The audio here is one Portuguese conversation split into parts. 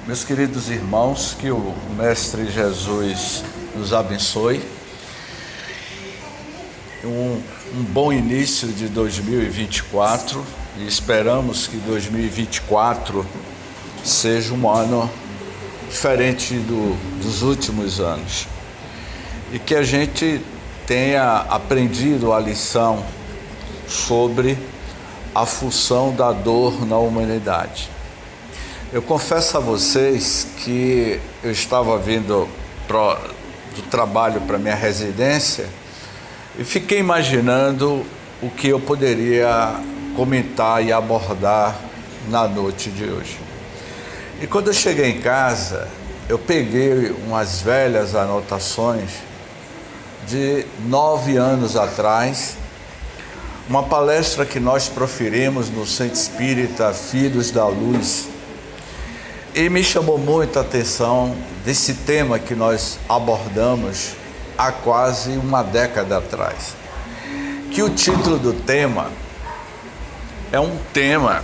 Meus queridos irmãos, que o Mestre Jesus nos abençoe. Um bom início de 2024 e esperamos que 2024 seja um ano diferente dos últimos anos e que a gente tenha aprendido a lição sobre a função da dor na humanidade. Eu confesso a vocês que eu estava vindo do trabalho para minha residência e fiquei imaginando o que eu poderia comentar e abordar na noite de hoje. E quando eu cheguei em casa, eu peguei umas velhas anotações de 9 anos atrás, uma palestra que nós proferimos no Centro Espírita Filhos da Luz. E me chamou muita atenção desse tema que nós abordamos há quase uma década atrás. Que o título do tema é um tema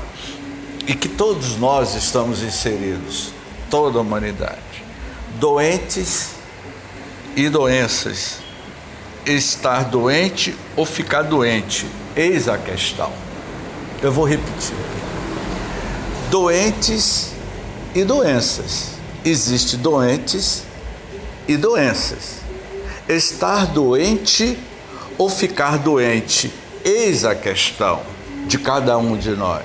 em que todos nós estamos inseridos, toda a humanidade. Doentes e doenças. Estar doente ou ficar doente, eis a questão. Eu vou repetir. Doentes e doenças. Existem doentes e doenças. Estar doente ou ficar doente, eis a questão de cada um de nós.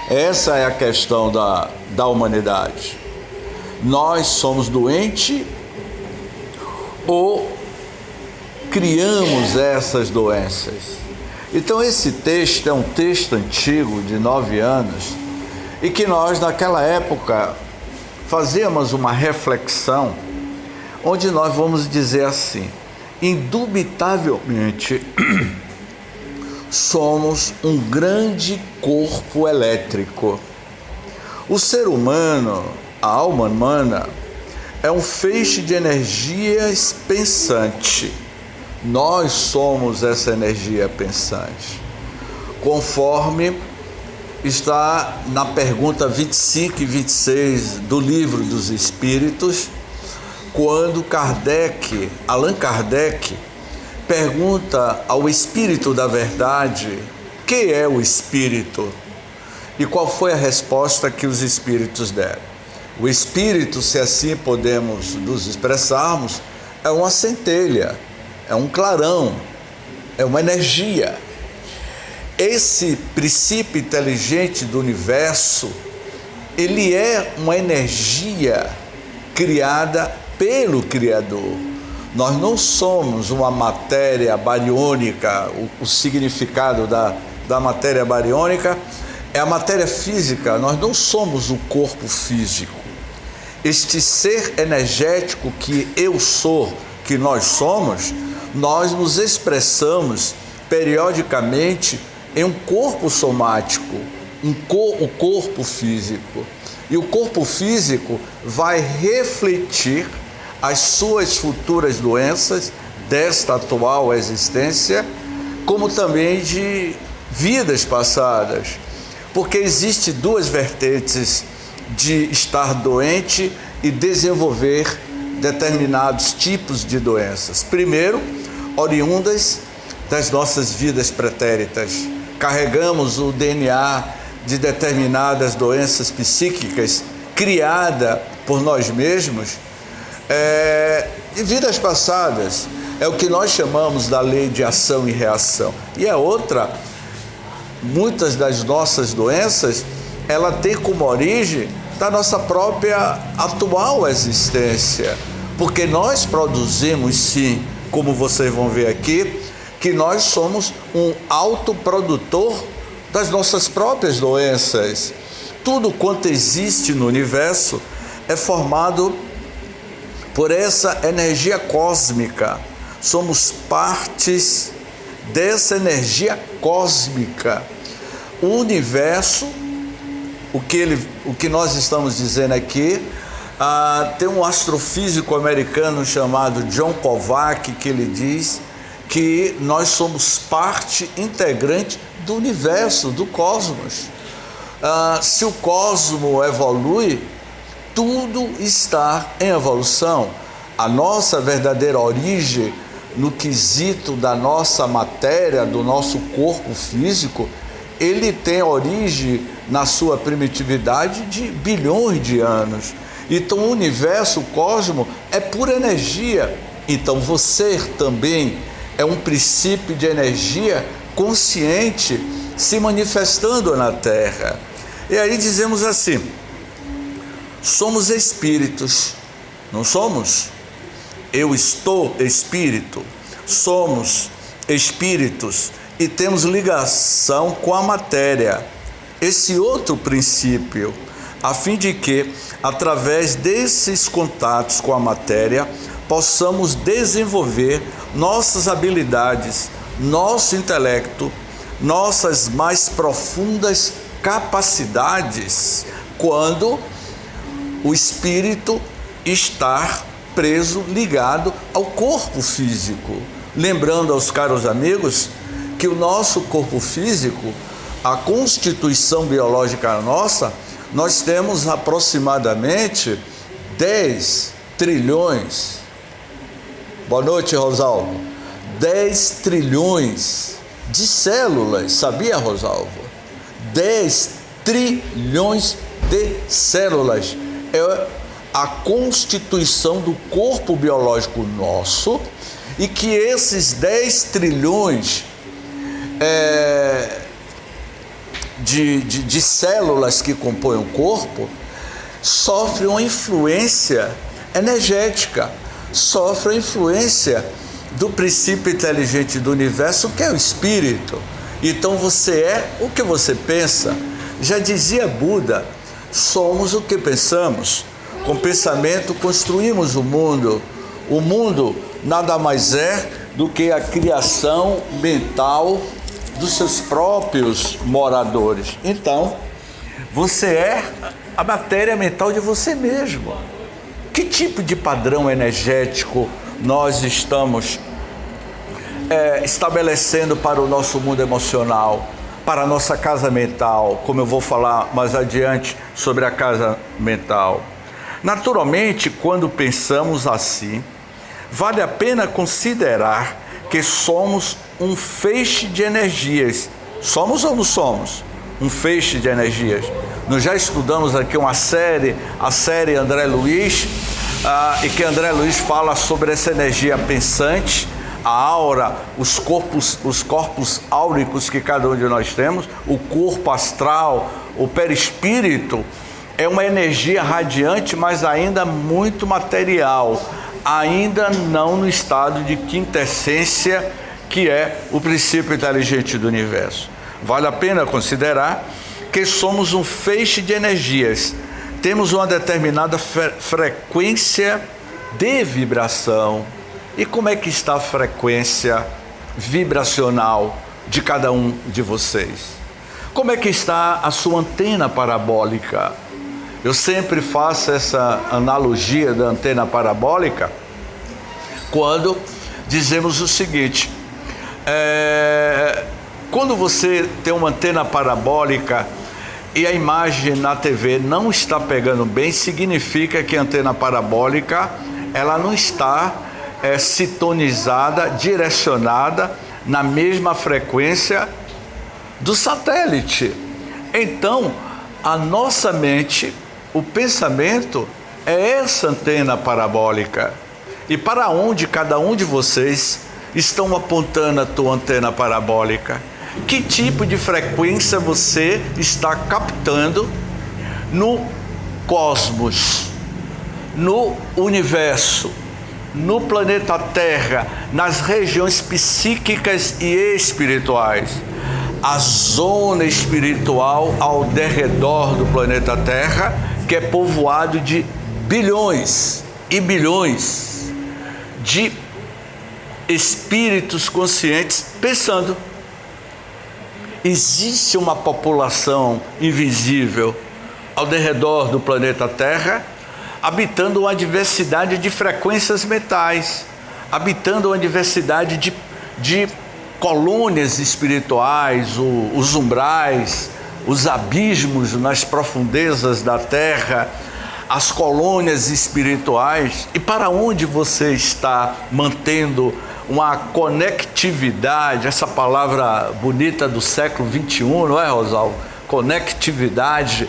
Essa é a questão da humanidade. Nós somos doentes ou criamos essas doenças? Então esse texto é um texto antigo de 9 anos e que nós naquela época fazíamos uma reflexão onde nós vamos dizer assim: indubitavelmente somos um grande corpo elétrico. O ser humano, a alma humana, é um feixe de energias pensante. Nós somos essa energia pensante. Conforme está na pergunta 25 e 26 do Livro dos Espíritos, quando Allan Kardec, pergunta ao Espírito da Verdade: que é o Espírito? E qual foi a resposta que os Espíritos deram? O Espírito, se assim podemos nos expressarmos, é uma centelha, é um clarão, é uma energia. Esse princípio inteligente do universo, ele é uma energia criada pelo Criador. Nós não somos uma matéria bariônica. O significado da matéria bariônica é a matéria física. Nós não somos o corpo físico. Este ser energético que eu sou, que nós somos, nós nos expressamos periodicamente em um corpo somático, o corpo físico. E o corpo físico vai refletir as suas futuras doenças desta atual existência, como também de vidas passadas. Porque existem duas vertentes de estar doente e desenvolver determinados tipos de doenças. Primeiro, oriundas das nossas vidas pretéritas. Carregamos o DNA de determinadas doenças psíquicas criada por nós mesmos de vidas passadas. É o que nós chamamos da lei de ação e reação. E a outra, muitas das nossas doenças, ela tem como origem da nossa própria atual existência, porque nós produzimos, sim, como vocês vão ver aqui, que nós somos um autoprodutor das nossas próprias doenças. Tudo quanto existe no universo é formado por essa energia cósmica. Somos partes dessa energia cósmica. O universo, o que nós estamos dizendo aqui, tem um astrofísico americano chamado John Kovac, que ele diz que nós somos parte integrante do universo, do cosmos. Se o cosmo evolui, tudo está em evolução. A nossa verdadeira origem, no quesito da nossa matéria, do nosso corpo físico, ele tem origem na sua primitividade de bilhões de anos. Então o universo, o cosmo, é pura energia. Então você também é um princípio de energia consciente se manifestando na Terra. E aí dizemos assim: somos espíritos, não somos? Eu estou espírito, somos espíritos e temos ligação com a matéria, esse outro princípio, a fim de que, através desses contatos com a matéria, possamos desenvolver nossas habilidades, nosso intelecto, nossas mais profundas capacidades, quando o espírito está preso, ligado ao corpo físico. Lembrando aos caros amigos que o nosso corpo físico, a constituição biológica nossa, nós temos aproximadamente 10 trilhões. Boa noite, Rosalvo. 10 trilhões de células, sabia, Rosalvo? 10 trilhões de células é a constituição do corpo biológico nosso, e que esses 10 trilhões de células que compõem o corpo sofrem uma influência energética, sofrem a influência do princípio inteligente do universo, que é o espírito. Então você é o que você pensa. Já dizia Buda, somos o que pensamos. Com pensamento construímos o mundo. O mundo nada mais é do que a criação mental dos seus próprios moradores. Então, você é a matéria mental de você mesmo. Que tipo de padrão energético nós estamos estabelecendo para o nosso mundo emocional, para a nossa casa mental, como eu vou falar mais adiante sobre a casa mental? Naturalmente, quando pensamos assim, vale a pena considerar que somos um feixe de energias. Somos ou não somos? Um feixe de energias. Nós já estudamos aqui a série André Luiz, e que André Luiz fala sobre essa energia pensante, a aura, os corpos áuricos que cada um de nós temos, o corpo astral, o perispírito, é uma energia radiante, mas ainda muito material, ainda não no estado de quintessência, que é o princípio inteligente do universo. Vale a pena considerar que somos um feixe de energias, temos uma determinada frequência de vibração. E como é que está a frequência vibracional de cada um de vocês? Como é que está a sua antena parabólica? Eu sempre faço essa analogia da antena parabólica quando dizemos o seguinte: quando você tem uma antena parabólica e a imagem na TV não está pegando bem, significa que a antena parabólica ela não está sintonizada, direcionada na mesma frequência do satélite. Então, a nossa mente, o pensamento é essa antena parabólica. E para onde cada um de vocês estão apontando a tua antena parabólica? Que tipo de frequência você está captando no cosmos, no universo, no planeta Terra, nas regiões psíquicas e espirituais? A zona espiritual ao derredor do planeta Terra, que é povoado de bilhões e bilhões de espíritos conscientes pensando. Existe uma população invisível ao derredor do planeta Terra, habitando uma diversidade de frequências mentais, habitando uma diversidade de colônias espirituais, os umbrais, os abismos nas profundezas da terra, as colônias espirituais, e para onde você está mantendo uma conectividade, essa palavra bonita do século XXI, não é, Rosalvo? Conectividade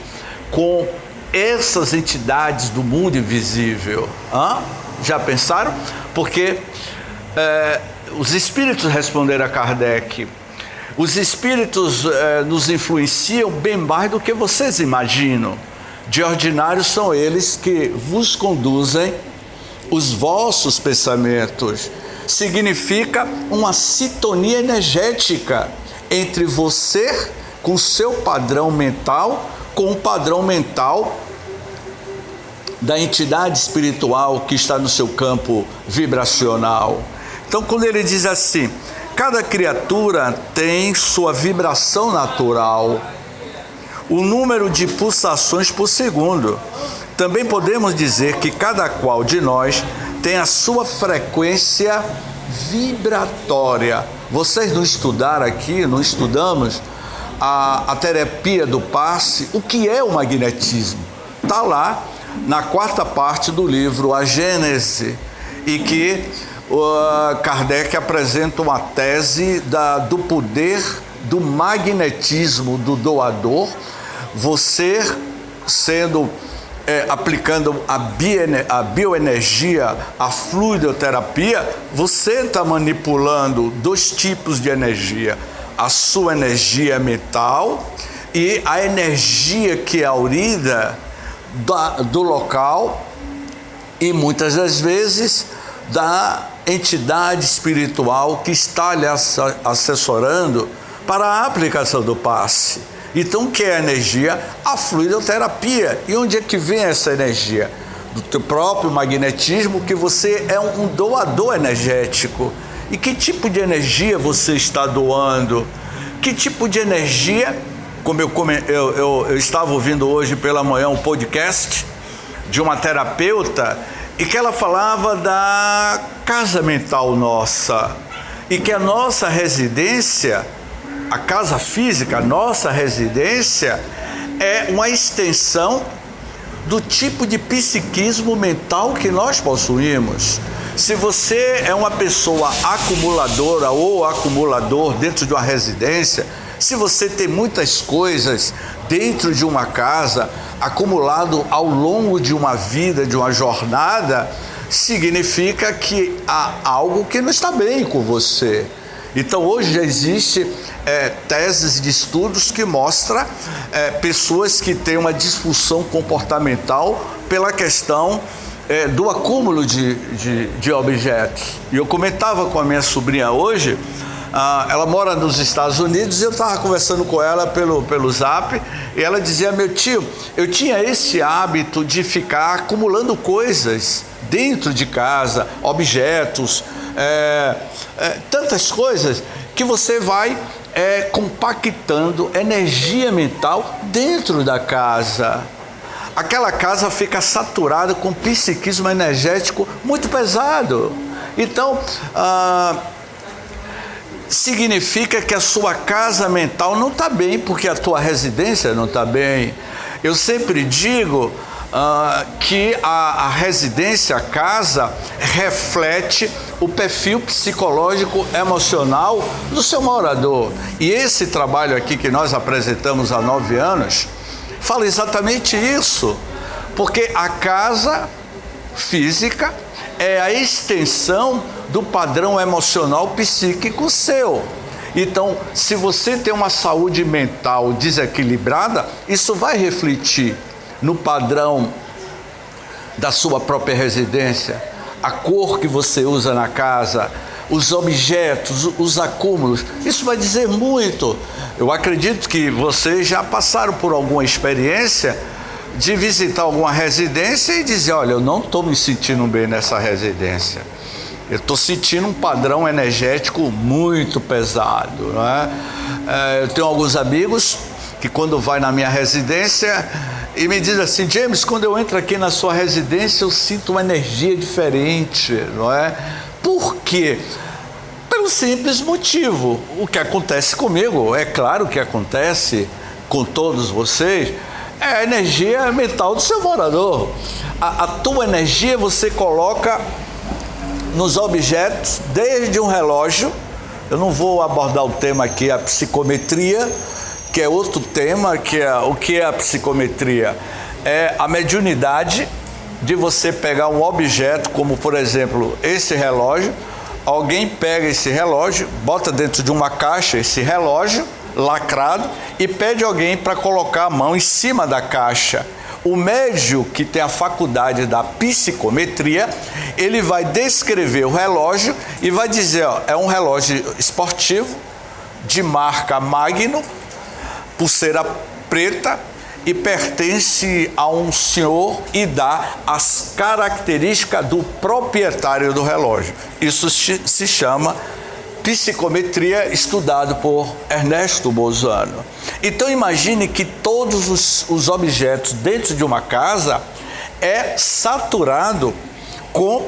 com essas entidades do mundo invisível. Já pensaram? Porque os espíritos responderam a Kardec, os espíritos nos influenciam bem mais do que vocês imaginam. De ordinário são eles que vos conduzem os vossos pensamentos. Significa uma sintonia energética entre você com o seu padrão mental, com o padrão mental da entidade espiritual que está no seu campo vibracional. Então, quando ele diz assim, cada criatura tem sua vibração natural, o número de pulsações por segundo. Também podemos dizer que cada qual de nós tem a sua frequência vibratória. Vocês não estudaram aqui, não estudamos a terapia do passe, o que é o magnetismo? Está lá na 4ª parte do livro A Gênese, e que Kardec apresenta uma tese do poder do magnetismo do doador. Você sendo aplicando a bioenergia, a fluidoterapia, você está manipulando 2 tipos de energia: a sua energia mental e a energia que é aurida do local, e muitas das vezes da entidade espiritual que está lhe assessorando para a aplicação do passe. Então, o que é a energia? A fluidoterapia. E onde é que vem essa energia? Do teu próprio magnetismo, que você é um doador energético. E que tipo de energia você está doando? Que tipo de energia? Como eu estava ouvindo hoje pela manhã um podcast de uma terapeuta, e que ela falava da casa mental nossa, e que a nossa residência, a casa física, a nossa residência, é uma extensão do tipo de psiquismo mental que nós possuímos. Se você é uma pessoa acumuladora ou acumulador dentro de uma residência, se você tem muitas coisas dentro de uma casa, acumulado ao longo de uma vida, de uma jornada, significa que há algo que não está bem com você. Então, hoje já existe teses de estudos que mostram pessoas que têm uma disfunção comportamental pela questão do acúmulo de objetos. E eu comentava com a minha sobrinha hoje, ela mora nos Estados Unidos, e eu estava conversando com ela pelo Zap, e ela dizia: meu tio, eu tinha esse hábito de ficar acumulando coisas dentro de casa, objetos, tantas coisas, que você vai compactando energia mental dentro da casa. Aquela casa fica saturada com psiquismo energético muito pesado. Então, significa que a sua casa mental não está bem, porque a tua residência não está bem. Eu sempre digo que a residência, a casa, reflete o perfil psicológico emocional do seu morador. E esse trabalho aqui que nós apresentamos há 9 anos fala exatamente isso, porque a casa física é a extensão do padrão emocional psíquico seu. Então, se você tem uma saúde mental desequilibrada, isso vai refletir no padrão da sua própria residência, a cor que você usa na casa, os objetos, os acúmulos. Isso vai dizer muito. Eu acredito que vocês já passaram por alguma experiência de visitar alguma residência e dizer: olha, eu não estou me sentindo bem nessa residência. Eu estou sentindo um padrão energético muito pesado, não é? Eu tenho alguns amigos que, quando vai na minha residência, e me diz assim: James, quando eu entro aqui na sua residência, eu sinto uma energia diferente, não é? Por quê? Pelo simples motivo. O que acontece comigo, é claro que acontece com todos vocês, é a energia mental do seu morador. A tua energia você coloca nos objetos, desde um relógio. Eu não vou abordar o tema aqui, a psicometria, que é outro tema, que é o que é a psicometria? É a mediunidade de você pegar um objeto, como por exemplo esse relógio. Alguém pega esse relógio, bota dentro de uma caixa esse relógio lacrado e pede alguém para colocar a mão em cima da caixa. O médium, que tem a faculdade da psicometria, ele vai descrever o relógio e vai dizer, ó, é um relógio esportivo de marca Magnum, pulseira preta, e pertence a um senhor e dá as características do proprietário do relógio. Isso se chama psicometria, estudado por Ernesto Bolzano. Então imagine que todos os objetos dentro de uma casa é saturado com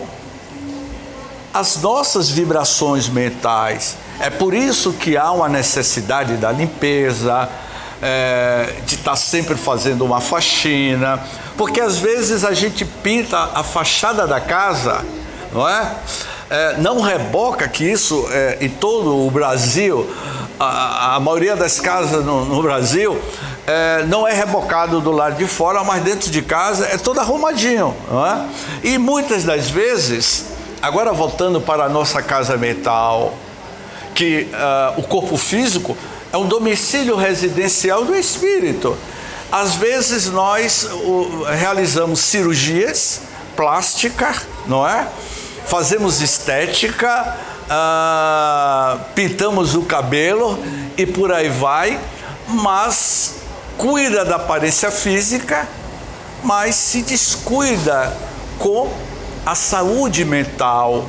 as nossas vibrações mentais. É por isso que há uma necessidade da limpeza, de estar sempre fazendo uma faxina, porque às vezes a gente pinta a fachada da casa, não é? Não reboca, que isso em todo o Brasil, a maioria das casas no Brasil não é rebocado do lado de fora, mas dentro de casa é todo arrumadinho, não é? E muitas das vezes, agora voltando para a nossa casa mental, que o corpo físico é um domicílio residencial do espírito. Às vezes nós realizamos cirurgias plásticas, não é? Fazemos estética, pintamos o cabelo e por aí vai, mas cuida da aparência física, mas se descuida com a saúde mental.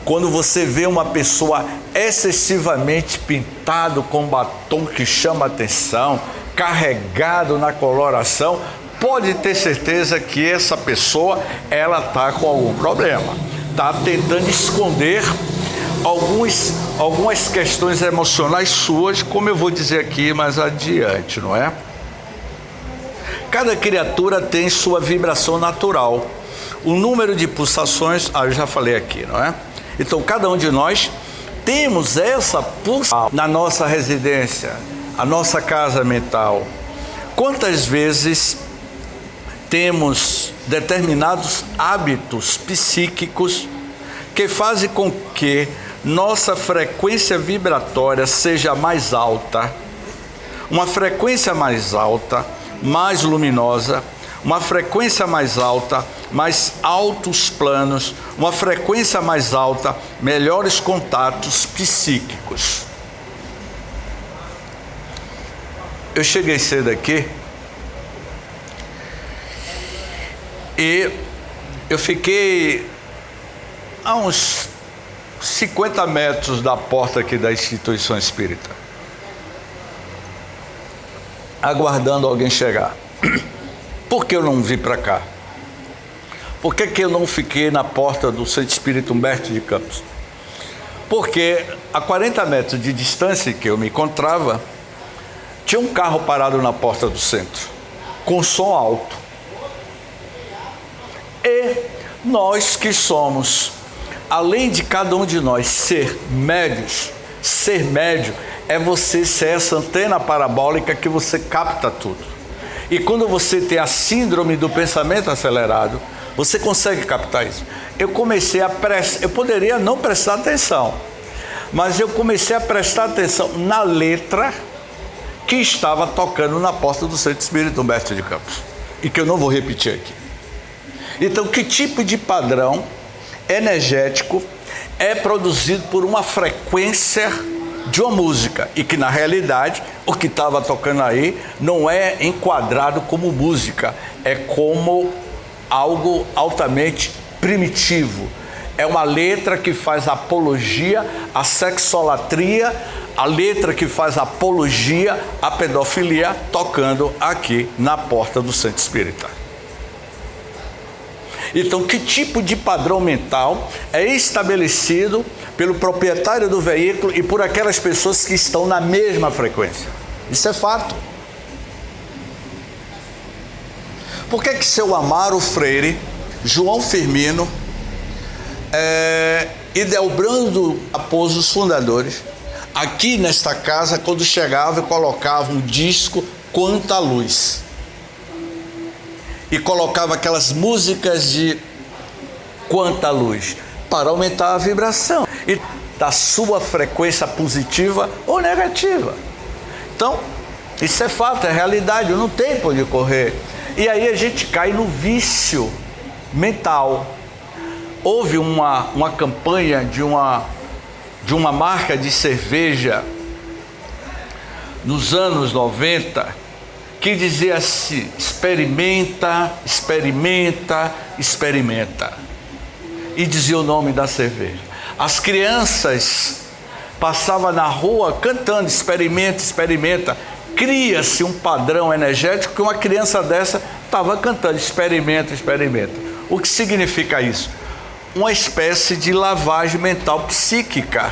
Quando você vê uma pessoa excessivamente pintado com batom que chama atenção, carregado na coloração, pode ter certeza que essa pessoa, ela está com algum problema. Está tentando esconder algumas questões emocionais suas, como eu vou dizer aqui mais adiante, não é? Cada criatura tem sua vibração natural. O número de pulsações, eu já falei aqui, não é? Então, cada um de nós temos essa pulsação na nossa residência, a nossa casa mental. Quantas vezes temos determinados hábitos psíquicos que fazem com que nossa frequência vibratória seja mais alta, uma frequência mais alta, mais luminosa, uma frequência mais alta, mais altos planos, uma frequência mais alta, melhores contatos psíquicos. Eu cheguei cedo aqui e eu fiquei a uns 50 metros da porta aqui da instituição espírita, aguardando alguém chegar. Por que eu não vim para cá? Por que eu não fiquei na porta do Centro Espírita Humberto de Campos? Porque a 40 metros de distância que eu me encontrava, tinha um carro parado na porta do centro, com som alto. E nós que somos, além de cada um de nós ser médios, ser médio é você ser essa antena parabólica que você capta tudo. E quando você tem a síndrome do pensamento acelerado, você consegue captar isso. Eu poderia não prestar atenção, mas eu comecei a prestar atenção na letra que estava tocando na porta do Centro Espírita Humberto de Campos, e que eu não vou repetir aqui. Então, que tipo de padrão energético é produzido por uma frequência de uma música, e que na realidade o que estava tocando aí não é enquadrado como música, é como algo altamente primitivo. É uma letra que faz apologia à sexolatria, a letra que faz apologia à pedofilia, tocando aqui na porta do Centro Espírita. Então, que tipo de padrão mental é estabelecido pelo proprietário do veículo e por aquelas pessoas que estão na mesma frequência? Isso é fato. por que seu Amaro Freire, João Firmino e Delbrando Raposo, os fundadores, aqui nesta casa, quando chegava, colocava um disco Quanta Luz e colocava aquelas músicas de Quanta Luz para aumentar a vibração e da sua frequência positiva ou negativa. Então, isso é fato, é realidade, não tem por onde correr. E aí a gente cai no vício mental. Houve uma campanha de uma marca de cerveja nos anos 90 que dizia assim: experimenta, experimenta, experimenta. E dizia o nome da cerveja. As crianças passavam na rua cantando experimenta, experimenta. Cria-se um padrão energético que uma criança dessa estava cantando experimenta, experimenta. O que significa isso? Uma espécie de lavagem mental psíquica.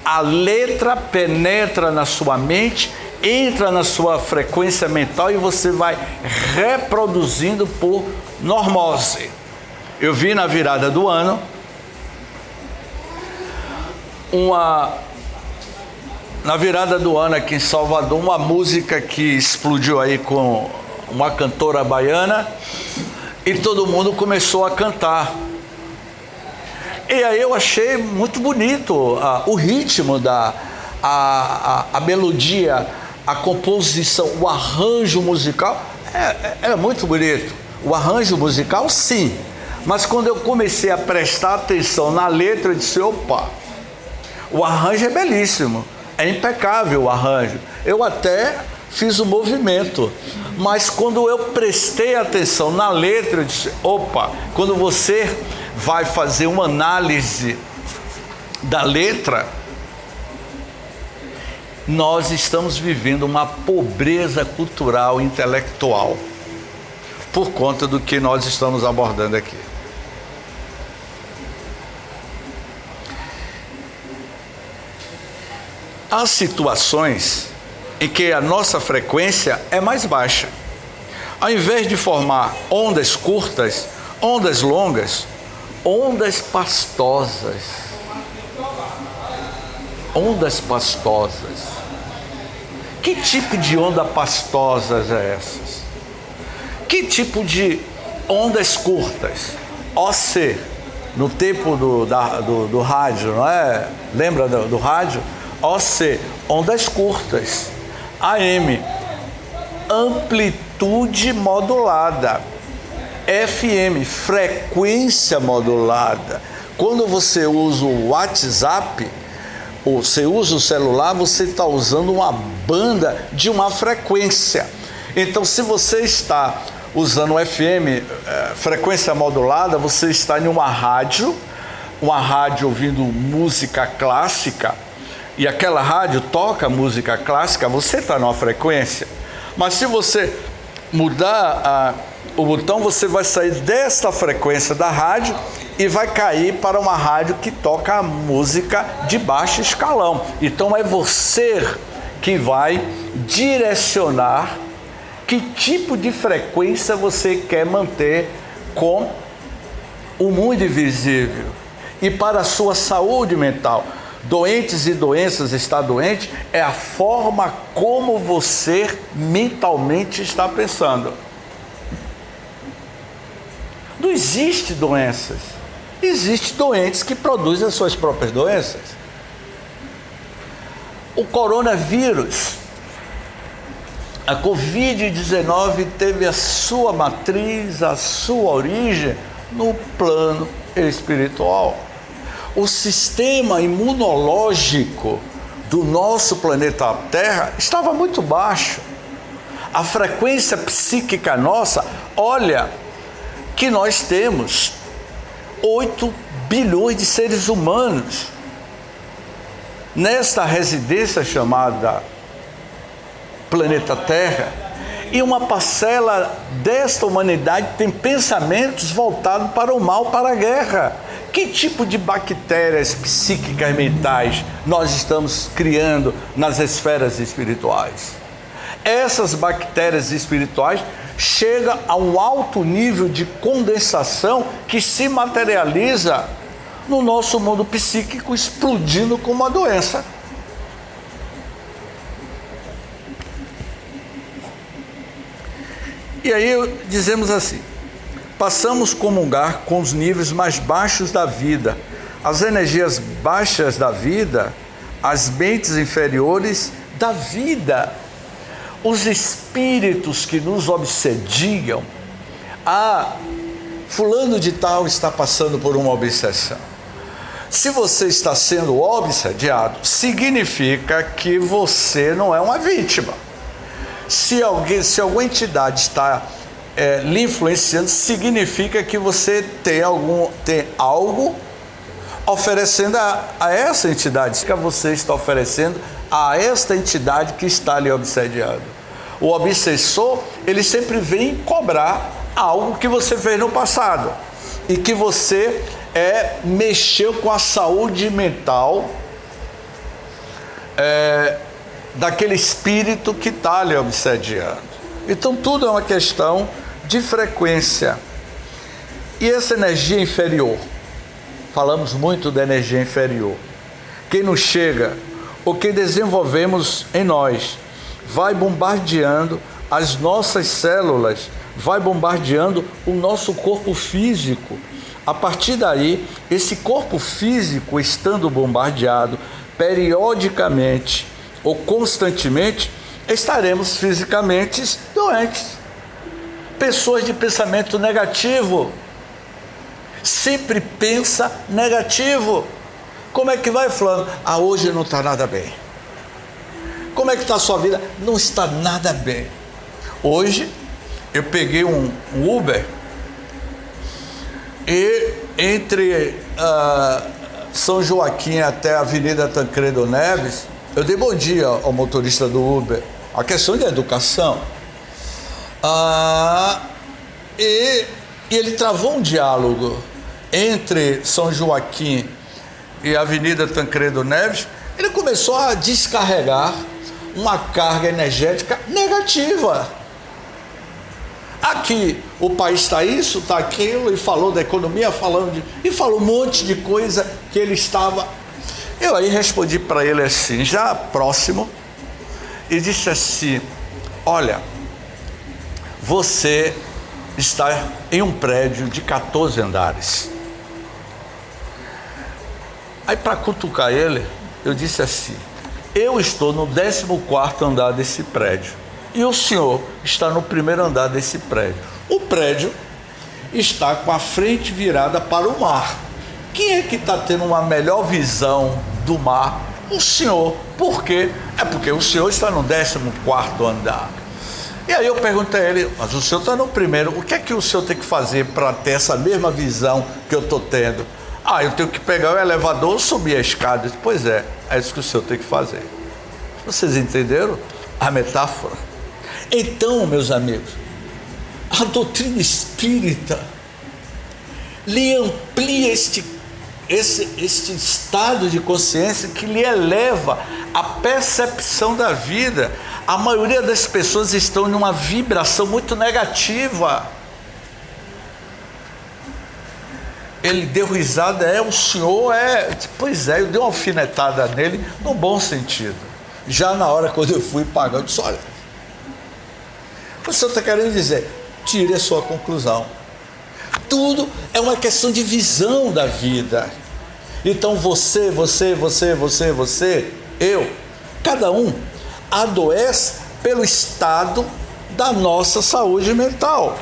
A letra penetra na sua mente, entra na sua frequência mental e você vai reproduzindo por normose. Eu vi na virada do ano na virada do ano aqui em Salvador, uma música que explodiu aí com uma cantora baiana e todo mundo começou a cantar. E aí eu achei muito bonito o ritmo, a melodia, a composição, o arranjo musical, é muito bonito. O arranjo musical, sim. Mas quando eu comecei a prestar atenção na letra, eu disse, opa, o arranjo é belíssimo, é impecável o arranjo. Eu até fiz o movimento, mas quando eu prestei atenção na letra, eu disse, opa, quando você vai fazer uma análise da letra, nós estamos vivendo uma pobreza cultural e intelectual por conta do que nós estamos abordando aqui. Há situações em que a nossa frequência é mais baixa. Ao invés de formar ondas curtas, ondas longas, ondas pastosas. Ondas pastosas. Que tipo de onda pastosas é essas? Que tipo de ondas curtas? OC, no tempo do rádio, não é? Lembra do rádio? OC, ondas curtas. AM, amplitude modulada. FM, frequência modulada. Quando você usa o WhatsApp, ou você usa o celular, você está usando uma banda de uma frequência. Então, se você está usando o FM, frequência modulada, você está em uma rádio ouvindo música clássica, e aquela rádio toca música clássica, você está numa frequência. Mas se você mudar o botão, você vai sair desta frequência da rádio e vai cair para uma rádio que toca música de baixo escalão. Então é você que vai direcionar que tipo de frequência você quer manter com o mundo invisível. E para a sua saúde mental, doentes e doenças, está doente, é a forma como você mentalmente está pensando. Não existe doenças. Existem doentes que produzem as suas próprias doenças. O coronavírus, a Covid-19 teve a sua matriz, a sua origem no plano espiritual. O sistema imunológico do nosso planeta Terra estava muito baixo. A frequência psíquica nossa, olha que nós temos 8 bilhões de seres humanos nesta residência chamada planeta Terra, e uma parcela desta humanidade tem pensamentos voltados para o mal, para a guerra. Que tipo de bactérias psíquicas mentais nós estamos criando nas esferas espirituais? Essas bactérias espirituais chega a um alto nível de condensação que se materializa no nosso mundo psíquico, explodindo como uma doença. E aí dizemos assim: passamos a comungar com os níveis mais baixos da vida, as energias baixas da vida, as mentes inferiores da vida, os espíritos que nos obsediam. Fulano de tal está passando por uma obsessão. Se você está sendo obsediado, significa que você não é uma vítima. Se alguma entidade está lhe influenciando, significa que você tem algo oferecendo a essa entidade, que você está oferecendo a esta entidade que está lhe obsediando. O obsessor, ele sempre vem cobrar algo que você fez no passado e que você mexeu com a saúde mental daquele espírito que está lhe obsediando. Então tudo é uma questão de frequência. E essa energia inferior, falamos muito da energia inferior, quem nos chega, o que desenvolvemos em nós, vai bombardeando as nossas células, vai bombardeando o nosso corpo físico. A partir daí, esse corpo físico estando bombardeado periodicamente ou constantemente, estaremos fisicamente doentes. Pessoas de pensamento negativo, sempre pensa negativo. Como é que vai, fulano? Hoje não está nada bem. Como é que está a sua vida? Não está nada bem. Hoje eu peguei um Uber e entre São Joaquim até a Avenida Tancredo Neves, eu dei bom dia ao motorista do Uber. A questão de educação. E ele travou um diálogo entre São Joaquim e a Avenida Tancredo Neves. Ele começou a descarregar uma carga energética negativa. Aqui o país está isso, está aquilo, e falou da economia, e falou um monte de coisa que ele estava. Eu aí respondi para ele assim, já próximo, e disse assim: olha, você está em um prédio de 14 andares. Aí, para cutucar ele, eu disse assim: eu estou no 14º andar desse prédio e o senhor está no primeiro andar desse prédio. O prédio está com a frente virada para o mar. Quem é que está tendo uma melhor visão do mar? O senhor. Por quê? É porque o senhor está no 14º andar. E aí eu perguntei a ele: mas o senhor está no primeiro, o que é que o senhor tem que fazer para ter essa mesma visão que eu estou tendo? Eu tenho que pegar o elevador, subir a escada. Eu disse: pois é isso que o senhor tem que fazer. Vocês entenderam a metáfora? Então, meus amigos, a doutrina espírita lhe amplia este estado de consciência que lhe eleva a percepção da vida. A maioria das pessoas estão em uma vibração muito negativa. Ele deu risada, o senhor Pois é, eu dei uma alfinetada nele no bom sentido. Já na hora, quando eu fui pagar, eu disse: olha, o senhor está querendo dizer, tire a sua conclusão. Tudo é uma questão de visão da vida. Então você, eu, cada um adoece pelo estado da nossa saúde mental.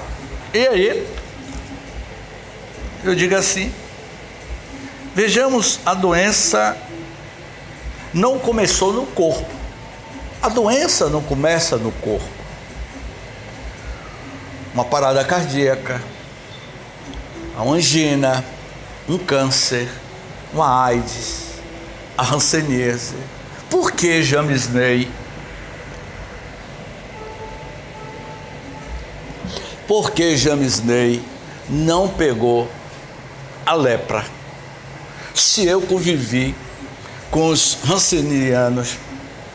E aí, eu digo assim: vejamos, a doença não começou no corpo. A doença não começa no corpo. Uma parada cardíaca, uma angina, um câncer, uma AIDS, a hanseníase. Por que James Ney? Por que James Ney não pegou a lepra? Se eu convivi com os hansenianos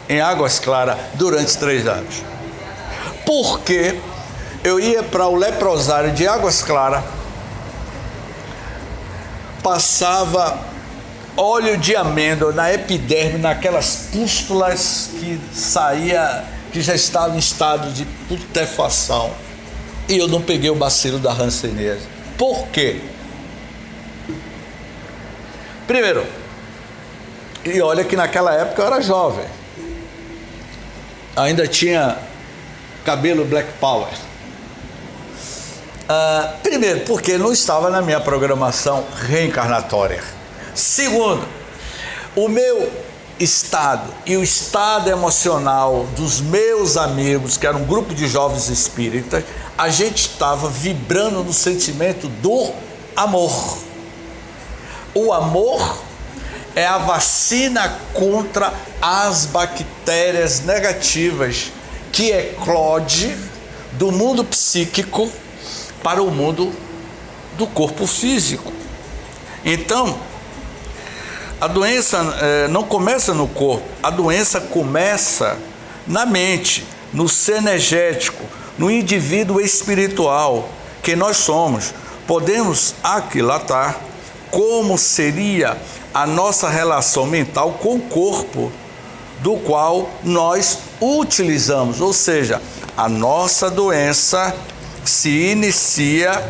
em Águas Claras durante 3 anos. Por que eu ia para o leprosário de Águas Claras, passava óleo de amêndoa na epiderme, naquelas pústulas que saía, que já estava em estado de putrefação, e eu não peguei o bacilo da hanseníase. Por quê? Primeiro, e olha que naquela época eu era jovem, ainda tinha cabelo Black Power. Primeiro, porque não estava na minha programação reencarnatória. Segundo, o meu estado e o estado emocional dos meus amigos, que era um grupo de jovens espíritas, a gente estava vibrando no sentimento do amor. O amor é a vacina contra as bactérias negativas que eclode do mundo psíquico para o mundo do corpo físico. Então, a doença não começa no corpo, a doença começa na mente, no ser energético, no indivíduo espiritual que nós somos. Podemos aquilatar como seria a nossa relação mental com o corpo do qual nós utilizamos, ou seja, a nossa doença se inicia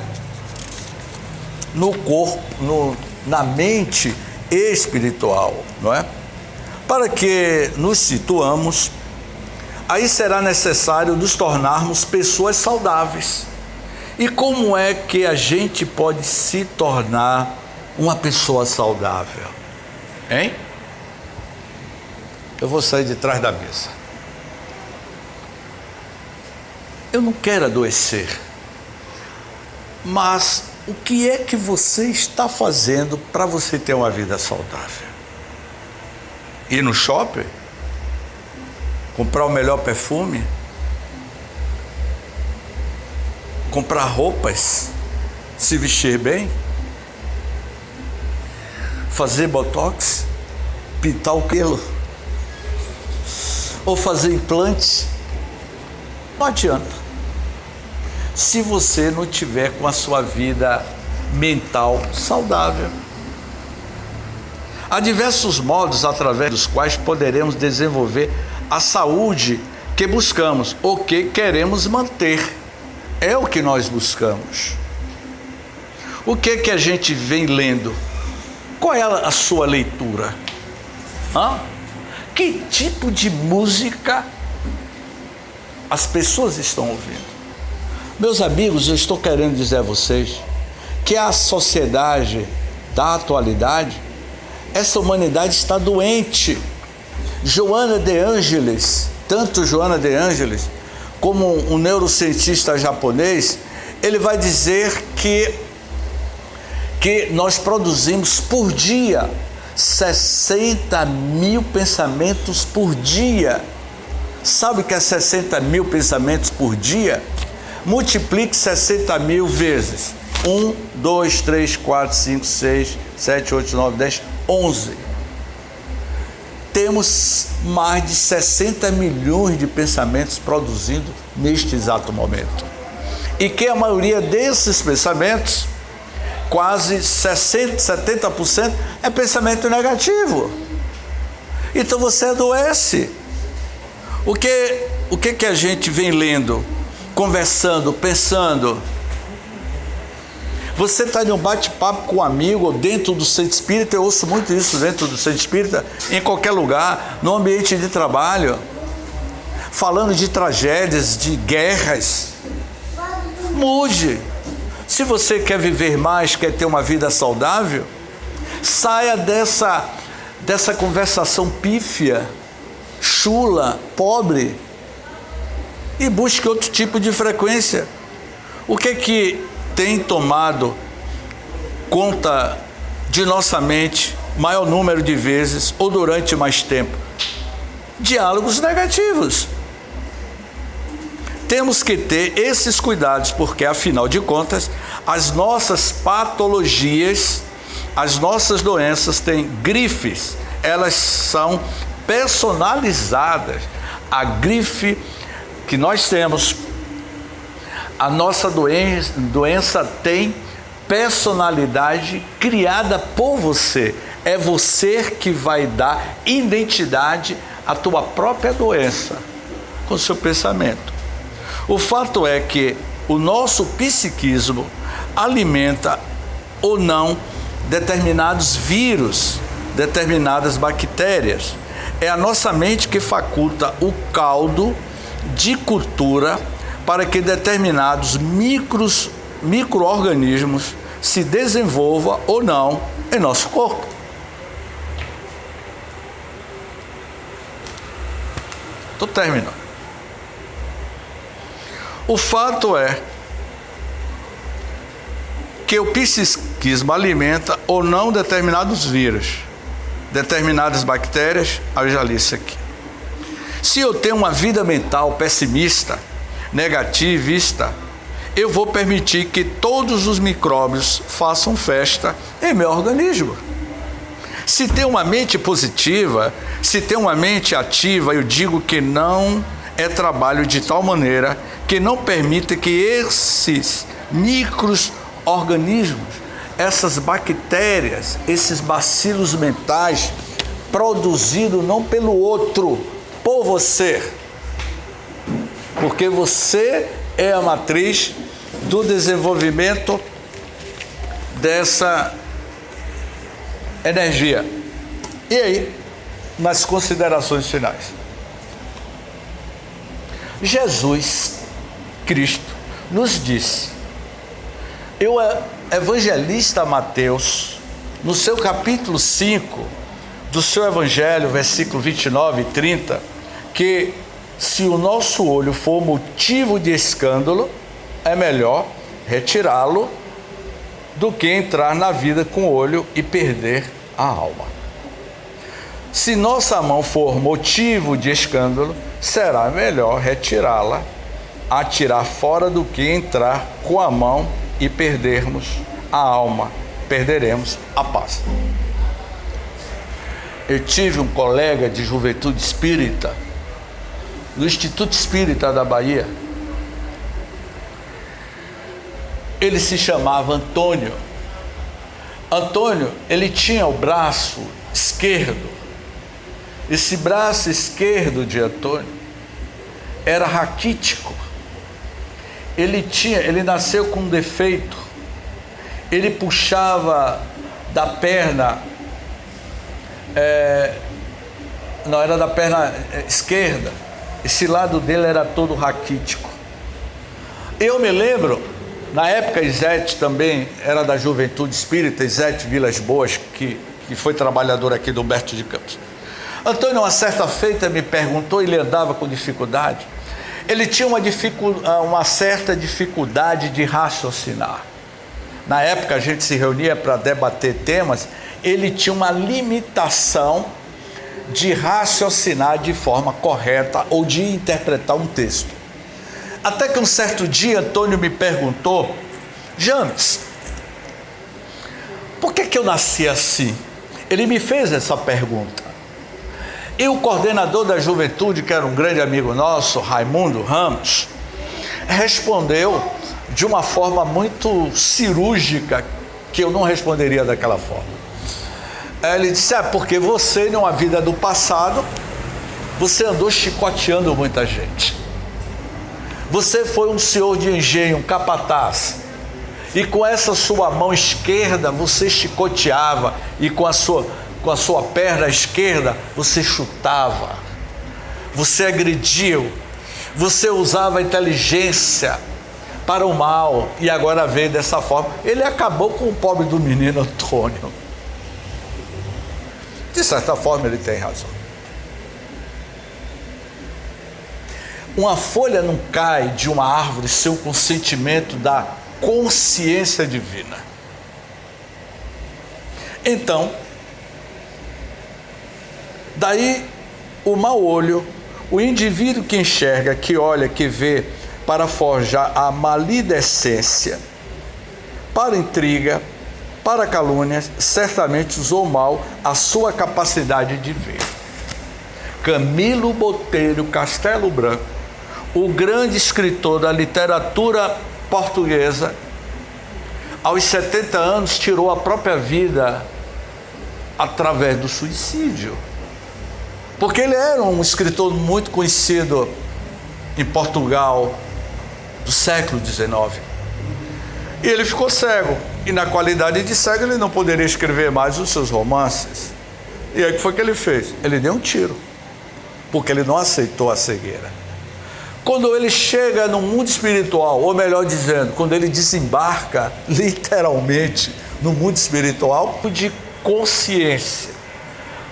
no corpo, na mente espiritual, não é? Para que nos situamos, aí será necessário nos tornarmos pessoas saudáveis. E como é que a gente pode se tornar uma pessoa saudável? Hein? Eu vou sair de trás da mesa. Eu não quero adoecer, mas o que é que você está fazendo para você ter uma vida saudável? Ir no shopping? Comprar o melhor perfume? Comprar roupas? Se vestir bem? Fazer botox? Pintar o cabelo? Ou fazer implantes? Não adianta. Se você não tiver com a sua vida mental saudável. Há diversos modos através dos quais poderemos desenvolver a saúde que buscamos ou que queremos manter. É o que nós buscamos. O que que a gente vem lendo? Qual é a sua leitura? Que tipo de música as pessoas estão ouvindo? Meus amigos, eu estou querendo dizer a vocês que a sociedade da atualidade, essa humanidade está doente. Joana de Ângeles, tanto Joana de Ângeles como um neurocientista japonês, ele vai dizer que nós produzimos por dia 60 mil pensamentos por dia. Sabe o que é 60 mil pensamentos por dia? Multiplique 60 mil vezes 1, 2, 3, 4, 5, 6, 7, 8, 9, 10, 11. Temos mais de 60 milhões de pensamentos produzindo neste exato momento. E que a maioria desses pensamentos, quase 60, 70%, é pensamento negativo. Então você adoece. O que a gente vem lendo, conversando, pensando? Você está em um bate-papo com um amigo, ou dentro do centro espírita, eu ouço muito isso dentro do centro espírita, em qualquer lugar, no ambiente de trabalho, falando de tragédias, de guerras. Mude. Se você quer viver mais, quer ter uma vida saudável, saia dessa conversação pífia, chula, pobre, e busque outro tipo de frequência. O que tem tomado conta de nossa mente maior número de vezes ou durante mais tempo? Diálogos negativos. Temos que ter esses cuidados, porque afinal de contas, as nossas patologias, as nossas doenças têm grifes, elas são personalizadas. A grife que nós temos, A nossa doença tem personalidade criada por você. É você que vai dar identidade à tua própria doença com seu pensamento. O fato é que o nosso psiquismo alimenta ou não determinados vírus, determinadas bactérias. É a nossa mente que faculta o caldo de cultura para que determinados micro-organismos se desenvolvam ou não em nosso corpo. Estou terminando. O fato é que o psiquismo alimenta ou não determinados vírus, determinadas bactérias, eu já li isso aqui. Se eu tenho uma vida mental pessimista, negativista, eu vou permitir que todos os micróbios façam festa em meu organismo. Se tem uma mente positiva, se tem uma mente ativa, eu digo que não é trabalho de tal maneira que não permita que esses micro-organismos, essas bactérias, esses bacilos mentais, produzidos não pelo outro, por você, porque você é a matriz do desenvolvimento dessa energia. E aí, nas considerações finais, Jesus Cristo nos disse, e o evangelista Mateus, no seu capítulo 5 do seu evangelho, versículo 29 e 30, que se o nosso olho for motivo de escândalo, é melhor retirá-lo do que entrar na vida com o olho e perder a alma. Se nossa mão for motivo de escândalo, será melhor retirá-la, atirar fora do que entrar com a mão e perdermos a alma, perderemos a paz. Eu tive um colega de juventude espírita no Instituto Espírita da Bahia. Ele se chamava Antônio. Antônio, ele tinha o braço esquerdo. Esse braço esquerdo de Antônio era raquítico. Ele nasceu com um defeito. Ele puxava da perna, não era da perna esquerda. Esse lado dele era todo raquítico. Eu me lembro, na época Isete também era da Juventude Espírita, Isete Vilas Boas, que foi trabalhador aqui do Humberto de Campos. Antônio, uma certa feita, me perguntou, ele andava com dificuldade. Ele tinha uma certa dificuldade de raciocinar. Na época a gente se reunia para debater temas, ele tinha uma limitação de raciocinar de forma correta ou de interpretar um texto. Até que um certo dia Antônio me perguntou, James, por que eu nasci assim? Ele me fez essa pergunta. E o coordenador da juventude, que era um grande amigo nosso, Raimundo Ramos, respondeu de uma forma muito cirúrgica, que eu não responderia daquela forma. Ele disse, porque você, numa vida do passado, você andou chicoteando muita gente. Você foi um senhor de engenho, um capataz. E com essa sua mão esquerda, você chicoteava. E com a sua perna esquerda, você chutava. Você agrediu. Você usava a inteligência para o mal. E agora veio dessa forma. Ele acabou com o pobre do menino Antônio. De certa forma, ele tem razão. Uma folha não cai de uma árvore sem o consentimento da consciência divina. Então, daí o mau olho, o indivíduo que enxerga, que olha, que vê, para forjar a maledicência, para intriga, para calúnias, certamente usou mal a sua capacidade de ver. Camilo Botelho Castelo Branco, o grande escritor da literatura portuguesa, aos 70 anos, tirou a própria vida através do suicídio. Porque ele era um escritor muito conhecido em Portugal do século XIX. E ele ficou cego. E na qualidade de cego ele não poderia escrever mais os seus romances. E aí o que foi que ele fez? Ele deu um tiro. Porque ele não aceitou a cegueira. Quando ele chega no mundo espiritual, ou melhor dizendo, quando ele desembarca literalmente no mundo espiritual, de consciência.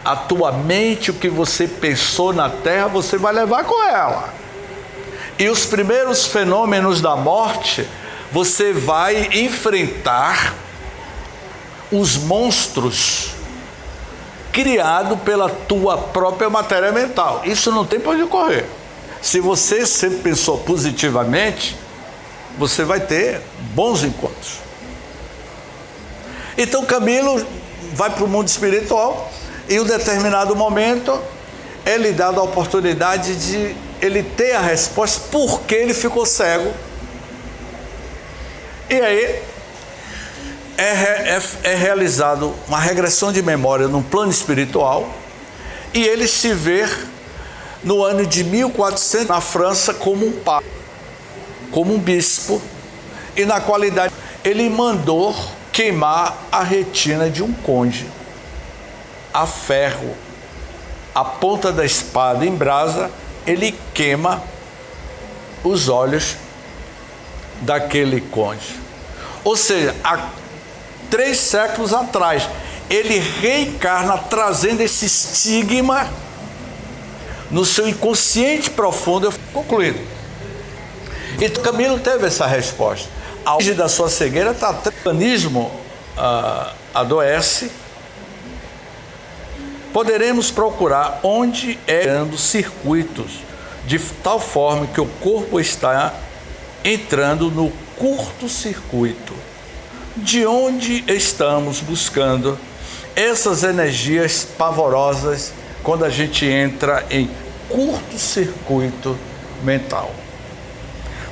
A tua mente, o que você pensou na terra, você vai levar com ela. E os primeiros fenômenos da morte, você vai enfrentar os monstros criados pela tua própria matéria mental. Isso não tem para onde correr. Se você sempre pensou positivamente, você vai ter bons encontros. Então Camilo vai para o mundo espiritual. Em um determinado momento, é lhe dada a oportunidade de ele ter a resposta por que ele ficou cego. E aí é realizado uma regressão de memória no plano espiritual e ele se vê no ano de 1400 na França como um papa, como um bispo, e na qualidade ele mandou queimar a retina de um conde a ferro, a ponta da espada em brasa, ele queima os olhos daquele conde. Ou seja, há 3 séculos atrás, ele reencarna trazendo esse estigma no seu inconsciente profundo. Concluído. E Camilo teve essa resposta. A origem da sua cegueira está o organismo adoece. Poderemos procurar onde criando circuitos de tal forma que o corpo está entrando no curto-circuito, de onde estamos buscando essas energias pavorosas quando a gente entra em curto-circuito mental.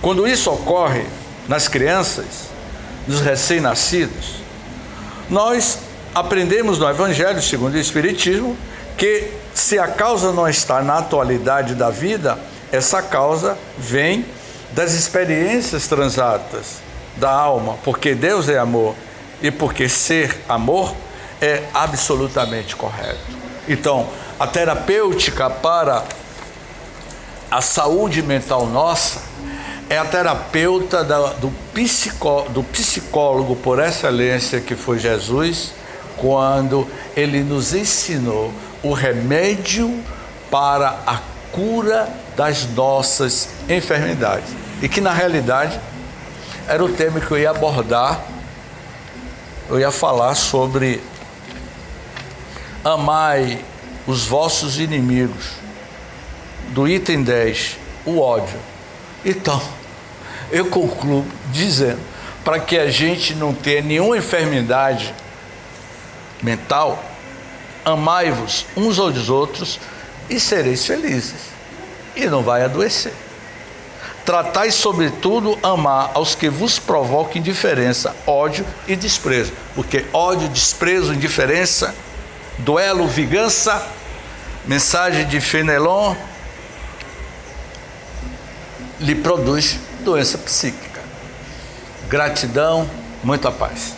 Quando isso ocorre nas crianças, nos recém-nascidos, nós aprendemos no Evangelho segundo o Espiritismo que se a causa não está na atualidade da vida, essa causa vem das experiências transatas da alma, porque Deus é amor e porque ser amor é absolutamente correto. Então, a terapêutica para a saúde mental nossa é a terapeuta do psicólogo por excelência que foi Jesus, quando ele nos ensinou o remédio para a cura das nossas enfermidades. E que na realidade era o tema que eu ia abordar. Eu ia falar sobre amai os vossos inimigos, do item 10, o ódio. Então, eu concluo dizendo, para que a gente não tenha nenhuma enfermidade mental, amai-vos uns aos outros e sereis felizes, e não vai adoecer. Tratai sobretudo amar aos que vos provocam indiferença, ódio e desprezo, porque ódio, desprezo, indiferença, duelo, vingança, mensagem de Fenelon, lhe produz doença psíquica. Gratidão, muita paz.